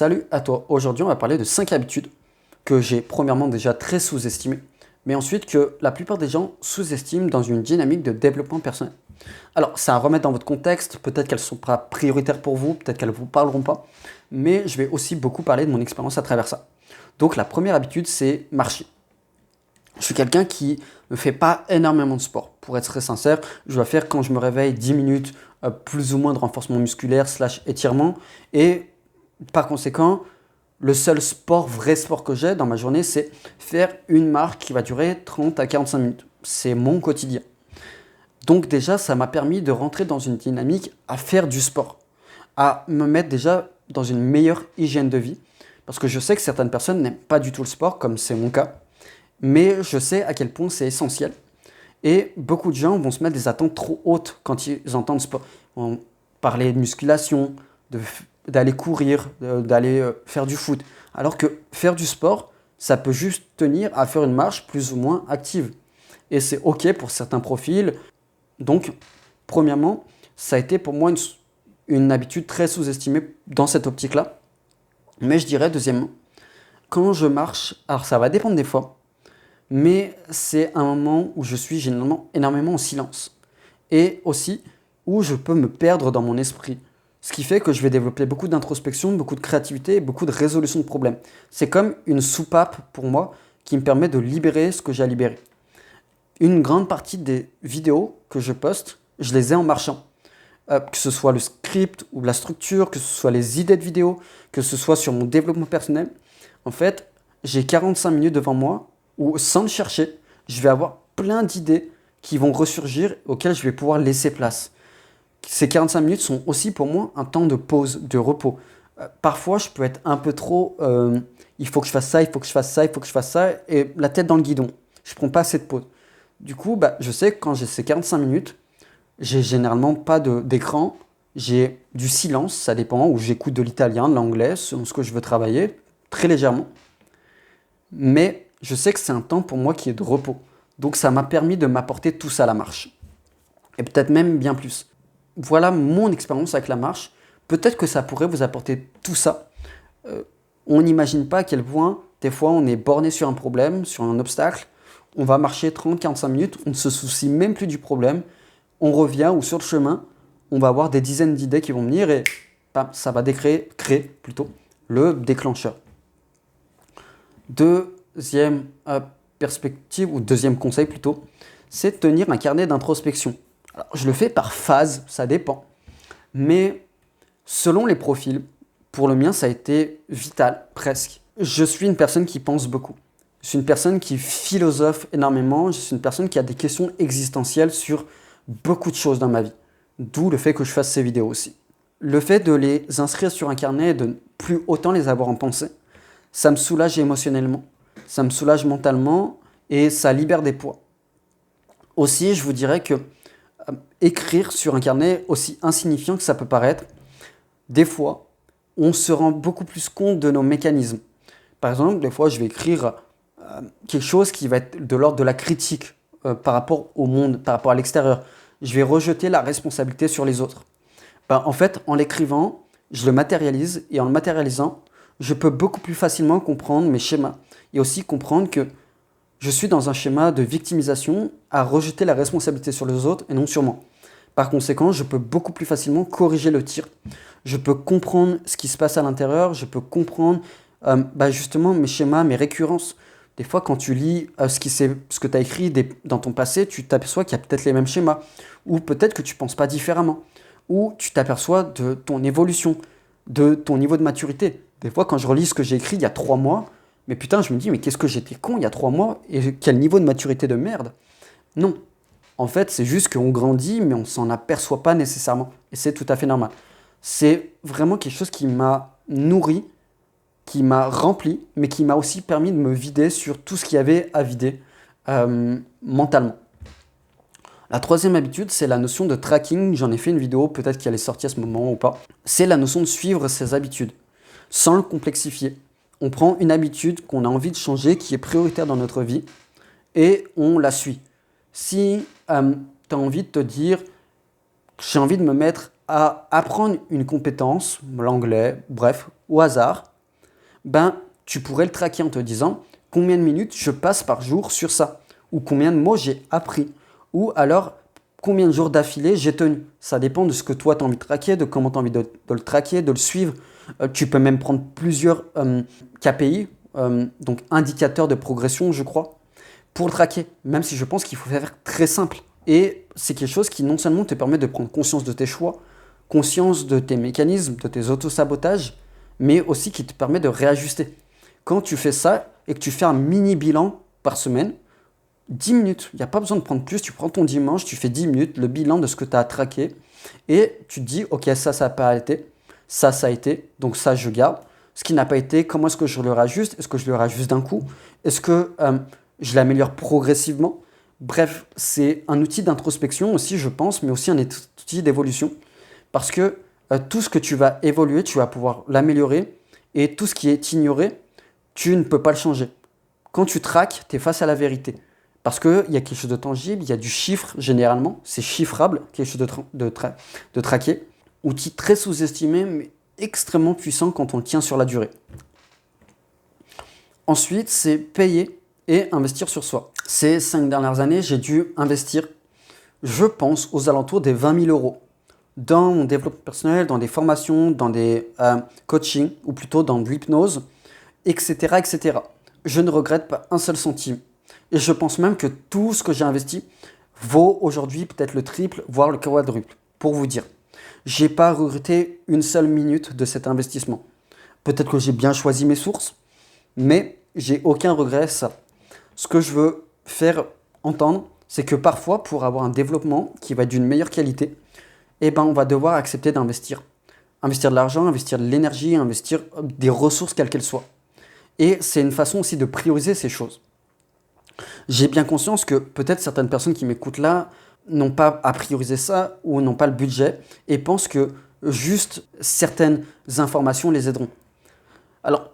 Salut à toi. Aujourd'hui, on va parler de 5 habitudes que j'ai premièrement déjà très sous-estimées, mais ensuite que la plupart des gens sous-estiment dans une dynamique de développement personnel. Alors, c'est à remettre dans votre contexte, peut-être qu'elles ne sont pas prioritaires pour vous, peut-être qu'elles ne vous parleront pas, mais je vais aussi beaucoup parler de mon expérience à travers ça. Donc, la première habitude, c'est marcher. Je suis quelqu'un qui ne fait pas énormément de sport. Pour être très sincère, je dois faire quand je me réveille 10 minutes plus ou moins de renforcement musculaire / étirement. Et par conséquent, le seul sport, vrai sport que j'ai dans ma journée, c'est faire une marche qui va durer 30 à 45 minutes. C'est mon quotidien. Donc déjà, ça m'a permis de rentrer dans une dynamique à faire du sport, à me mettre déjà dans une meilleure hygiène de vie. Parce que je sais que certaines personnes n'aiment pas du tout le sport, comme c'est mon cas. Mais je sais à quel point c'est essentiel. Et beaucoup de gens vont se mettre des attentes trop hautes quand ils entendent sport. On parler de musculation, d'aller courir, d'aller faire du foot. Alors que faire du sport, ça peut juste tenir à faire une marche plus ou moins active. Et c'est OK pour certains profils. Donc, premièrement, ça a été pour moi une habitude très sous-estimée dans cette optique-là. Mais je dirais, deuxièmement, quand je marche, alors ça va dépendre des fois, mais c'est un moment où je suis généralement énormément en silence. Et aussi où je peux me perdre dans mon esprit. Ce qui fait que je vais développer beaucoup d'introspection, beaucoup de créativité et beaucoup de résolution de problèmes. C'est comme une soupape pour moi qui me permet de libérer ce que j'ai à libérer. Une grande partie des vidéos que je poste, je les ai en marchant. Que ce soit le script ou la structure, que ce soit les idées de vidéos, que ce soit sur mon développement personnel. En fait, j'ai 45 minutes devant moi où, sans le chercher, je vais avoir plein d'idées qui vont ressurgir, auxquelles je vais pouvoir laisser place. Ces 45 minutes sont aussi pour moi un temps de pause, de repos. Parfois, je peux être un peu trop il faut que je fasse ça, il faut que je fasse ça, il faut que je fasse ça, et la tête dans le guidon. Je ne prends pas assez de pause. Du coup, je sais que quand j'ai ces 45 minutes, j'ai généralement pas d'écran, j'ai du silence, ça dépend, où j'écoute de l'italien, de l'anglais, selon ce que je veux travailler, très légèrement. Mais je sais que c'est un temps pour moi qui est de repos. Donc ça m'a permis de m'apporter tout ça à la marche. Et peut-être même bien plus. Voilà mon expérience avec la marche. Peut-être que ça pourrait vous apporter tout ça. On n'imagine pas à quel point, des fois, on est borné sur un problème, sur un obstacle. On va marcher 30-45 minutes, on ne se soucie même plus du problème. On revient ou sur le chemin, on va avoir des dizaines d'idées qui vont venir et ça va créer plutôt le déclencheur. Deuxième perspective, ou deuxième conseil plutôt, c'est de tenir un carnet d'introspection. Alors, je le fais par phase, ça dépend. Mais selon les profils, pour le mien, ça a été vital, presque. Je suis une personne qui pense beaucoup. Je suis une personne qui philosophe énormément. Je suis une personne qui a des questions existentielles sur beaucoup de choses dans ma vie. D'où le fait que je fasse ces vidéos aussi. Le fait de les inscrire sur un carnet et de ne plus autant les avoir en pensée, ça me soulage émotionnellement, ça me soulage mentalement et ça libère des poids. Aussi, je vous dirais que écrire sur un carnet, aussi insignifiant que ça peut paraître, des fois, on se rend beaucoup plus compte de nos mécanismes. Par exemple, des fois, je vais écrire quelque chose qui va être de l'ordre de la critique par rapport au monde, par rapport à l'extérieur. Je vais rejeter la responsabilité sur les autres. En fait, en l'écrivant, je le matérialise et en le matérialisant, je peux beaucoup plus facilement comprendre mes schémas et aussi comprendre que je suis dans un schéma de victimisation à rejeter la responsabilité sur les autres et non sur moi. Par conséquent, je peux beaucoup plus facilement corriger le tir. Je peux comprendre ce qui se passe à l'intérieur, je peux comprendre justement mes schémas, mes récurrences. Des fois, quand tu lis ce que tu as écrit dans ton passé, tu t'aperçois qu'il y a peut-être les mêmes schémas. Ou peut-être que tu ne penses pas différemment. Ou tu t'aperçois de ton évolution, de ton niveau de maturité. Des fois, quand je relis ce que j'ai écrit il y a 3 mois, mais putain, je me dis, mais qu'est-ce que j'étais con il y a 3 mois et quel niveau de maturité de merde. Non. En fait, c'est juste qu'on grandit, mais on ne s'en aperçoit pas nécessairement. Et c'est tout à fait normal. C'est vraiment quelque chose qui m'a nourri, qui m'a rempli, mais qui m'a aussi permis de me vider sur tout ce qu'il y avait à vider mentalement. La troisième habitude, c'est la notion de tracking. J'en ai fait une vidéo, peut-être qu'elle est sortie à ce moment ou pas. C'est la notion de suivre ses habitudes, sans le complexifier. On prend une habitude qu'on a envie de changer, qui est prioritaire dans notre vie, et on la suit. Si tu as envie de te dire, j'ai envie de me mettre à apprendre une compétence, l'anglais, bref, au hasard, ben, tu pourrais le traquer en te disant combien de minutes je passe par jour sur ça, ou combien de mots j'ai appris, ou alors combien de jours d'affilée j'ai tenu. Ça dépend de ce que toi tu as envie de traquer, de comment tu as envie de le traquer, de le suivre. Tu peux même prendre plusieurs KPI, donc indicateurs de progression, je crois, pour le traquer, même si je pense qu'il faut faire très simple. Et c'est quelque chose qui non seulement te permet de prendre conscience de tes choix, conscience de tes mécanismes, de tes autosabotages, mais aussi qui te permet de réajuster. Quand tu fais ça et que tu fais un mini bilan par semaine, 10 minutes, il n'y a pas besoin de prendre plus, tu prends ton dimanche, tu fais 10 minutes, le bilan de ce que tu as traqué, et tu te dis, ok, ça n'a pas été, ça a été, donc ça je garde. Ce qui n'a pas été, comment est-ce que je le rajuste? Est-ce que je le rajuste d'un coup? Est-ce que je l'améliore progressivement? Bref, c'est un outil d'introspection aussi, je pense, mais aussi un outil d'évolution. Parce que tout ce que tu vas évoluer, tu vas pouvoir l'améliorer. Et tout ce qui est ignoré, tu ne peux pas le changer. Quand tu traques, tu es face à la vérité. Parce qu'il y a quelque chose de tangible, il y a du chiffre généralement, c'est chiffrable, quelque chose de traqué. Outil très sous-estimé, mais extrêmement puissant quand on le tient sur la durée. Ensuite, c'est payer et investir sur soi. Ces 5 dernières années, j'ai dû investir, je pense, aux alentours des 20 000 euros dans mon développement personnel, dans des formations, dans des coachings, ou plutôt dans de l'hypnose, etc., etc. Je ne regrette pas un seul centime. Et je pense même que tout ce que j'ai investi vaut aujourd'hui peut-être le triple, voire le quadruple, pour vous dire. J'ai pas regretté une seule minute de cet investissement. Peut-être que j'ai bien choisi mes sources, mais j'ai aucun regret ça. Ce que je veux faire entendre, c'est que parfois, pour avoir un développement qui va être d'une meilleure qualité, eh ben, on va devoir accepter d'investir. Investir de l'argent, investir de l'énergie, investir des ressources quelles qu'elles soient. Et c'est une façon aussi de prioriser ces choses. J'ai bien conscience que peut-être certaines personnes qui m'écoutent là n'ont pas à prioriser ça ou n'ont pas le budget et pensent que juste certaines informations les aideront. Alors,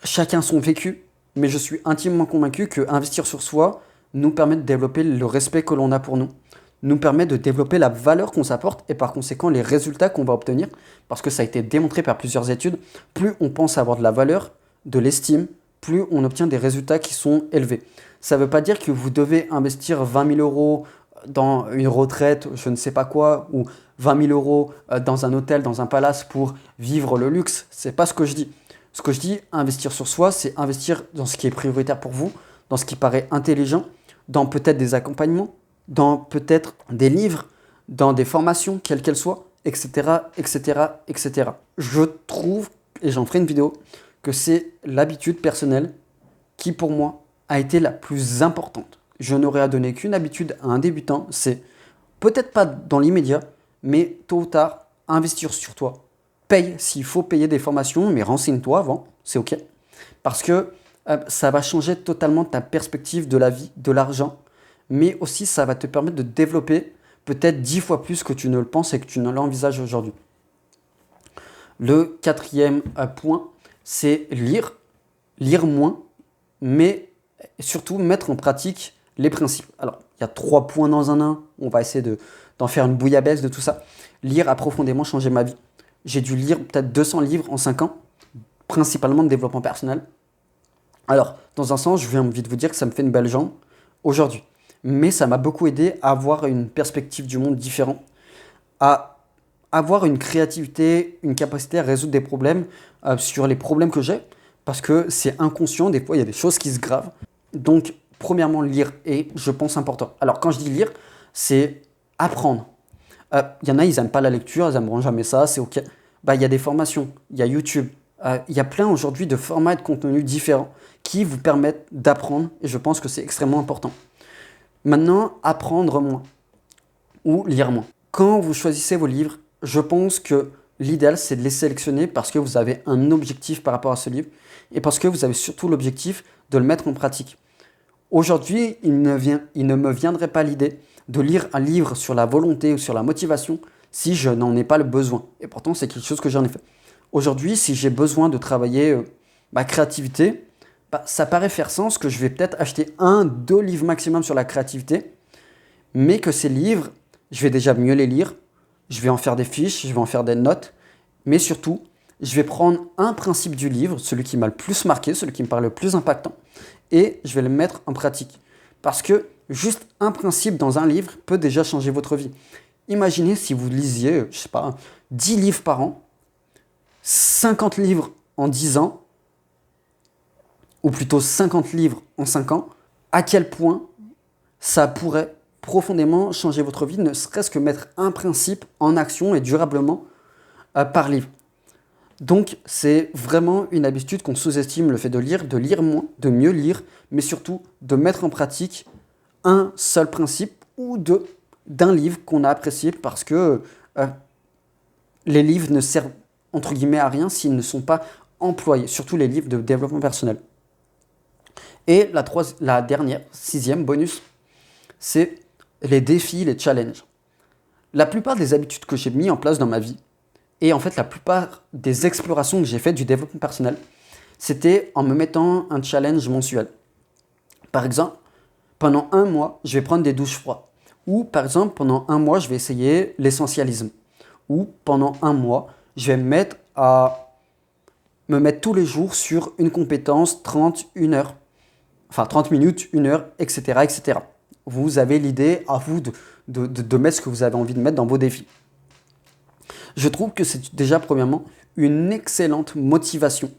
chacun son vécu, mais je suis intimement convaincu que investir sur soi nous permet de développer le respect que l'on a pour nous permet de développer la valeur qu'on s'apporte et par conséquent les résultats qu'on va obtenir, parce que ça a été démontré par plusieurs études, plus on pense avoir de la valeur, de l'estime, plus on obtient des résultats qui sont élevés. Ça ne veut pas dire que vous devez investir 20 000 euros dans une retraite, je ne sais pas quoi, ou 20 000 euros dans un hôtel, dans un palace pour vivre le luxe. Ce n'est pas ce que je dis. Ce que je dis, investir sur soi, c'est investir dans ce qui est prioritaire pour vous, dans ce qui paraît intelligent, dans peut-être des accompagnements, dans peut-être des livres, dans des formations, quelles qu'elles soient, etc., etc., etc. Je trouve, et j'en ferai une vidéo, que c'est l'habitude personnelle qui, pour moi, a été la plus importante. Je n'aurais à donner qu'une habitude à un débutant, c'est peut-être pas dans l'immédiat, mais tôt ou tard, investir sur toi. Paye s'il faut payer des formations, mais renseigne-toi avant, c'est ok. Parce que ça va changer totalement ta perspective de la vie, de l'argent, mais aussi ça va te permettre de développer peut-être 10 fois plus que tu ne le penses et que tu ne l'envisages aujourd'hui. Le quatrième point, c'est lire moins, mais surtout mettre en pratique les principes. Alors, il y a 3 points dans un, on va essayer d'en faire une bouillabaisse de tout ça. Lire a profondément changé ma vie. J'ai dû lire peut-être 200 livres en 5 ans, principalement de développement personnel. Alors, dans un sens, je viens envie de vous dire que ça me fait une belle jambe aujourd'hui. Mais ça m'a beaucoup aidé à avoir une perspective du monde différente, à avoir une créativité, une capacité à résoudre des problèmes sur les problèmes que j'ai, parce que c'est inconscient, des fois il y a des choses qui se gravent. Donc, premièrement, lire est, je pense, important. Alors, quand je dis lire, c'est apprendre. Il y en a, ils n'aiment pas la lecture, ils n'aimeront jamais ça, c'est ok. Il y a des formations, il y a YouTube, il y a plein aujourd'hui de formats et de contenus différents qui vous permettent d'apprendre, et je pense que c'est extrêmement important. Maintenant, apprendre moins ou lire moins. Quand vous choisissez vos livres, je pense que l'idéal, c'est de les sélectionner parce que vous avez un objectif par rapport à ce livre et parce que vous avez surtout l'objectif de le mettre en pratique. Aujourd'hui, il ne me viendrait pas l'idée de lire un livre sur la volonté ou sur la motivation si je n'en ai pas le besoin. Et pourtant, c'est quelque chose que j'en ai fait. Aujourd'hui, si j'ai besoin de travailler ma créativité, ça paraît faire sens que je vais peut-être acheter 1-2 livres maximum sur la créativité, mais que ces livres, je vais déjà mieux les lire, je vais en faire des fiches, je vais en faire des notes, mais surtout, je vais prendre un principe du livre, celui qui m'a le plus marqué, celui qui me paraît le plus impactant, et je vais le mettre en pratique. Parce que juste un principe dans un livre peut déjà changer votre vie. Imaginez si vous lisiez, je sais pas, 10 livres par an, 50 livres en 10 ans, ou plutôt 50 livres en 5 ans, à quel point ça pourrait profondément changer votre vie, ne serait-ce que mettre un principe en action et durablement par livre. Donc, c'est vraiment une habitude qu'on sous-estime, le fait de lire moins, de mieux lire, mais surtout de mettre en pratique un seul principe ou deux d'un livre qu'on a apprécié parce que les livres ne servent entre guillemets à rien s'ils ne sont pas employés, surtout les livres de développement personnel. Et la dernière, 6e bonus, c'est les défis, les challenges. La plupart des habitudes que j'ai mis en place dans ma vie, et en fait la plupart des explorations que j'ai faites du développement personnel, c'était en me mettant un challenge mensuel. Par exemple, pendant 1 mois, je vais prendre des douches froides. Ou par exemple, pendant 1 mois, je vais essayer l'essentialisme. Ou pendant 1 mois, je vais me mettre tous les jours sur une compétence 30 minutes, 1 heure, etc., etc. Vous avez l'idée, à vous de mettre ce que vous avez envie de mettre dans vos défis. Je trouve que c'est déjà, premièrement, une excellente motivation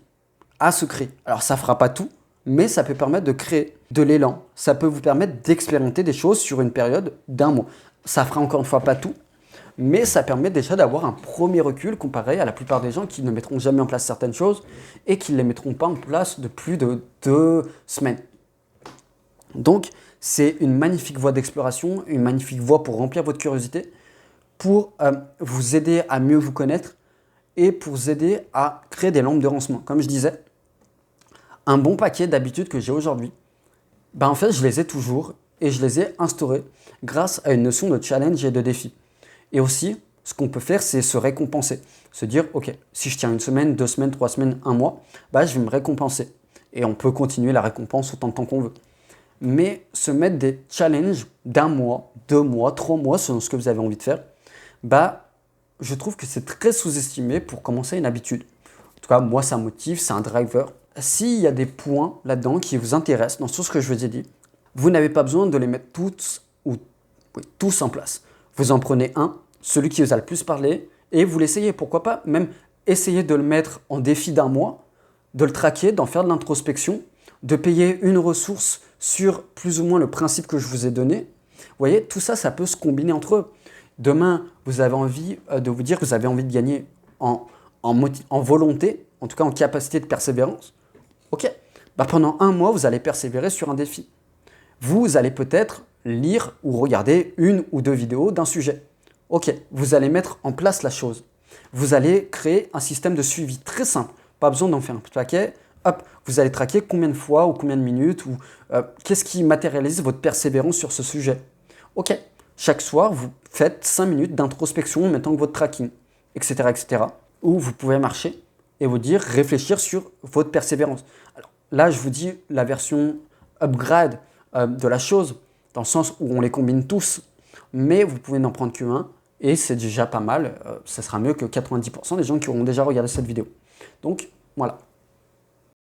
à se créer. Alors, ça ne fera pas tout, mais ça peut permettre de créer de l'élan. Ça peut vous permettre d'expérimenter des choses sur une période d'1 mois. Ça ne fera encore une fois pas tout, mais ça permet déjà d'avoir un premier recul comparé à la plupart des gens qui ne mettront jamais en place certaines choses et qui ne les mettront pas en place de plus de 2 semaines. Donc, c'est une magnifique voie d'exploration, une magnifique voie pour remplir votre curiosité, pour vous aider à mieux vous connaître et pour vous aider à créer des lampes de lancement. Comme je disais, un bon paquet d'habitudes que j'ai aujourd'hui, en fait, je les ai toujours et je les ai instaurées grâce à une notion de challenge et de défi. Et aussi, ce qu'on peut faire, c'est se récompenser. Se dire, ok, si je tiens 1 semaine, 2 semaines, 3 semaines, 1 mois, je vais me récompenser. Et on peut continuer la récompense autant de temps qu'on veut. Mais se mettre des challenges d'1 mois, 2 mois, 3 mois, selon ce que vous avez envie de faire, je trouve que c'est très sous-estimé pour commencer une habitude. En tout cas, moi, ça me motive, c'est un driver. S'il y a des points là-dedans qui vous intéressent, dans tout ce que je vous ai dit, vous n'avez pas besoin de les mettre tous en place. Vous en prenez un, celui qui vous a le plus parlé, et vous l'essayez. Pourquoi pas même essayer de le mettre en défi d'1 mois, de le traquer, d'en faire de l'introspection, de payer une ressource sur plus ou moins le principe que je vous ai donné. Vous voyez, tout ça, ça peut se combiner entre eux. Demain, vous avez envie de vous dire que vous avez envie de gagner en volonté, en tout cas en capacité de persévérance. Ok, pendant 1 mois, vous allez persévérer sur un défi. Vous allez peut-être lire ou regarder 1 ou 2 vidéos d'un sujet. Ok, vous allez mettre en place la chose. Vous allez créer un système de suivi très simple. Pas besoin d'en faire un paquet. Hop, vous allez traquer combien de fois ou combien de minutes ou qu'est-ce qui matérialise votre persévérance sur ce sujet. Ok, chaque soir, vous faites 5 minutes d'introspection en mettant votre tracking, etc., etc. Où vous pouvez marcher et vous dire, réfléchir sur votre persévérance. Alors là, je vous dis la version upgrade de la chose, dans le sens où on les combine tous, mais vous pouvez n'en prendre qu'un et c'est déjà pas mal. Ça sera mieux que 90% des gens qui auront déjà regardé cette vidéo. Donc voilà.